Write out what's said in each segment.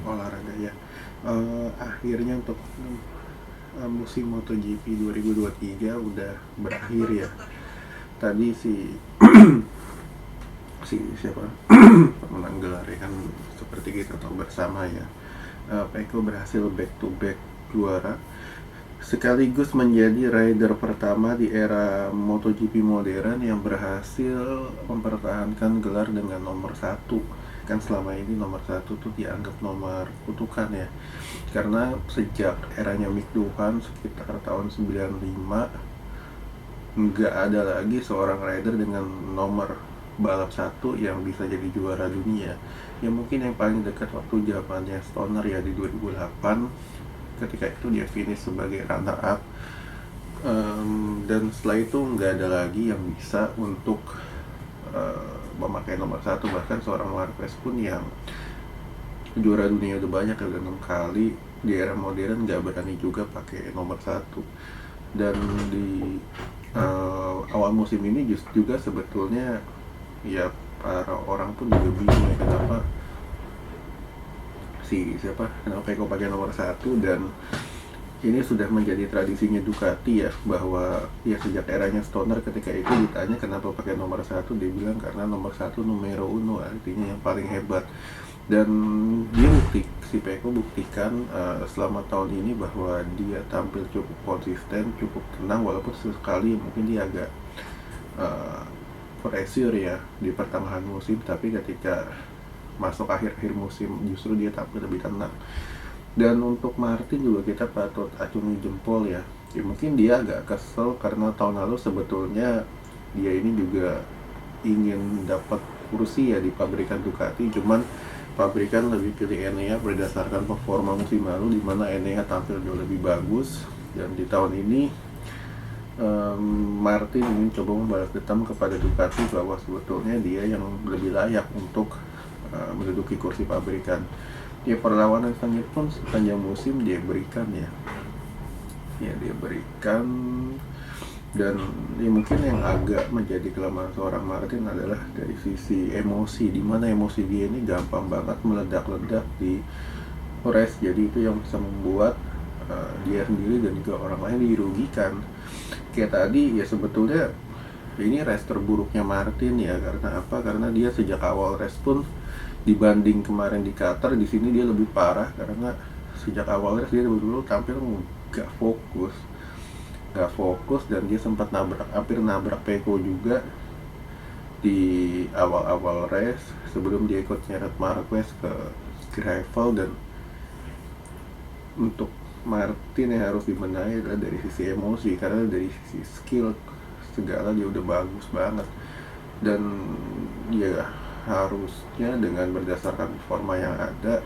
olahraga ya. Akhirnya untuk musim MotoGP 2023 udah berakhir ya. Tadi si siapa pemenang gelar ya kan, seperti kita tahu bersama ya, Pecco berhasil back to back juara, sekaligus menjadi rider pertama di era MotoGP modern yang berhasil mempertahankan gelar dengan nomor 1. Kan selama ini nomor 1 tuh dianggap nomor kutukan ya, karena sejak eranya Mick Doohan sekitar tahun 95 nggak ada lagi seorang rider dengan nomor balap 1 yang bisa jadi juara dunia. Ya mungkin yang paling dekat waktu zamannya Stoner ya di 2008, ketika itu dia finish sebagai runner up. Dan setelah itu nggak ada lagi yang bisa untuk memakai nomor 1. Bahkan seorang Marquez pun yang juara dunia udah banyak, udah 6 kali, di era modern nggak berani juga pakai nomor 1. Dan di awal musim ini juga sebetulnya ya para orang pun juga bingung ya, kenapa Pecco pakai nomor 1. Dan ini sudah menjadi tradisinya Ducati ya, bahwa ya sejak eranya Stoner ketika itu ditanya kenapa pakai nomor 1, dia bilang karena nomor 1 numero uno, artinya yang paling hebat. Dan si Pecco buktikan selama tahun ini bahwa dia tampil cukup konsisten, cukup tenang, walaupun sesekali mungkin dia agak pressure ya di pertengahan musim, tapi ketika masuk akhir-akhir musim justru dia tampil lebih tenang. Dan untuk Martin juga kita patut acungi jempol ya. Mungkin dia agak kesel karena tahun lalu sebetulnya dia ini juga ingin dapat kursi ya di pabrikan Ducati, cuman pabrikan lebih pilih Enea berdasarkan performa musim lalu, di mana Enea tampil jauh lebih bagus. Dan di tahun ini Martin ingin coba membalas dendam kepada Ducati bahwa sebetulnya dia yang lebih layak untuk menduduki kursi pabrikan. Ya perlawanan sengit pun sepanjang musim dia berikan ya dia berikan. Dan ya mungkin yang agak menjadi kelemahan seorang Martin adalah dari sisi emosi, dimana emosi dia ini gampang banget meledak-ledak di race. Jadi itu yang bisa membuat dia sendiri dan juga orang lain dirugikan. Kayak tadi ya sebetulnya ini race terburuknya Martin ya. Karena apa? Karena dia sejak awal race pun dibanding kemarin di Qatar, di sini dia lebih parah karena sejak awal race dia dulu tampil nggak fokus dan dia sempat hampir nabrak Pecco juga di awal-awal race sebelum dia ikut nyeret Marquez ke gravel. Dan untuk Martin yang harus dibenahi adalah dari sisi emosi, karena dari sisi skill segala dia udah bagus banget. Dan ya harusnya dengan berdasarkan performa yang ada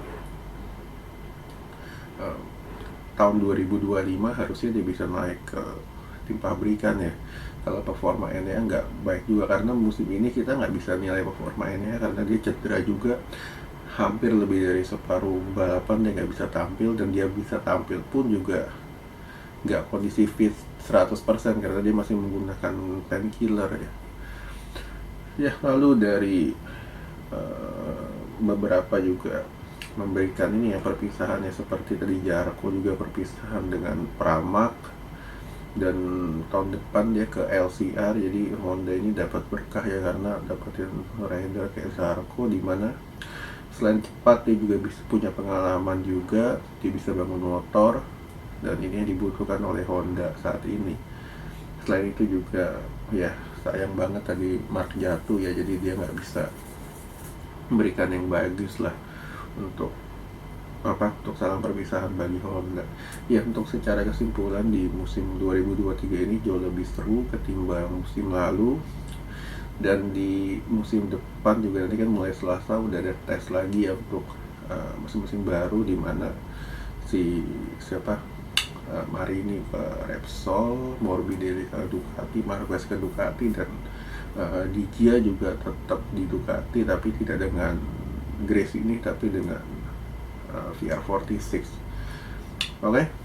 tahun 2025 harusnya dia bisa naik ke tim pabrikan ya. Kalau performa Enea nggak baik juga, karena musim ini kita nggak bisa nilai performa Enea karena dia cedera juga. Hampir lebih dari separuh balapan dia nggak bisa tampil, dan dia bisa tampil pun juga nggak kondisi fit 100% karena dia masih menggunakan painkiller ya. Lalu dari beberapa juga memberikan ini ya perpisahannya, seperti tadi Zarco juga perpisahan dengan Pramac, dan tahun depan dia ke LCR. Jadi Honda ini dapat berkah ya karena dapetin rider kayak Zarco, dimana selain cepat dia juga bisa punya pengalaman juga, dia bisa bangun motor, dan ini yang dibutuhkan oleh Honda saat ini. Selain itu juga ya sayang banget tadi Mark jatuh ya, jadi dia nggak bisa memberikan yang bagus lah untuk salam perpisahan bagi Honda. Ya untuk secara kesimpulan di musim 2023 ini jauh lebih seru ketimbang musim lalu. Dan di musim depan juga nanti kan mulai Selasa udah ada tes lagi ya untuk musim-musim baru, di mana Marini ke Repsol, Morbidelli ke Ducati, Marquez ke Ducati, dan Di Gia juga tetap di Ducati tapi tidak dengan Grace ini, tapi dengan VR46. Oke.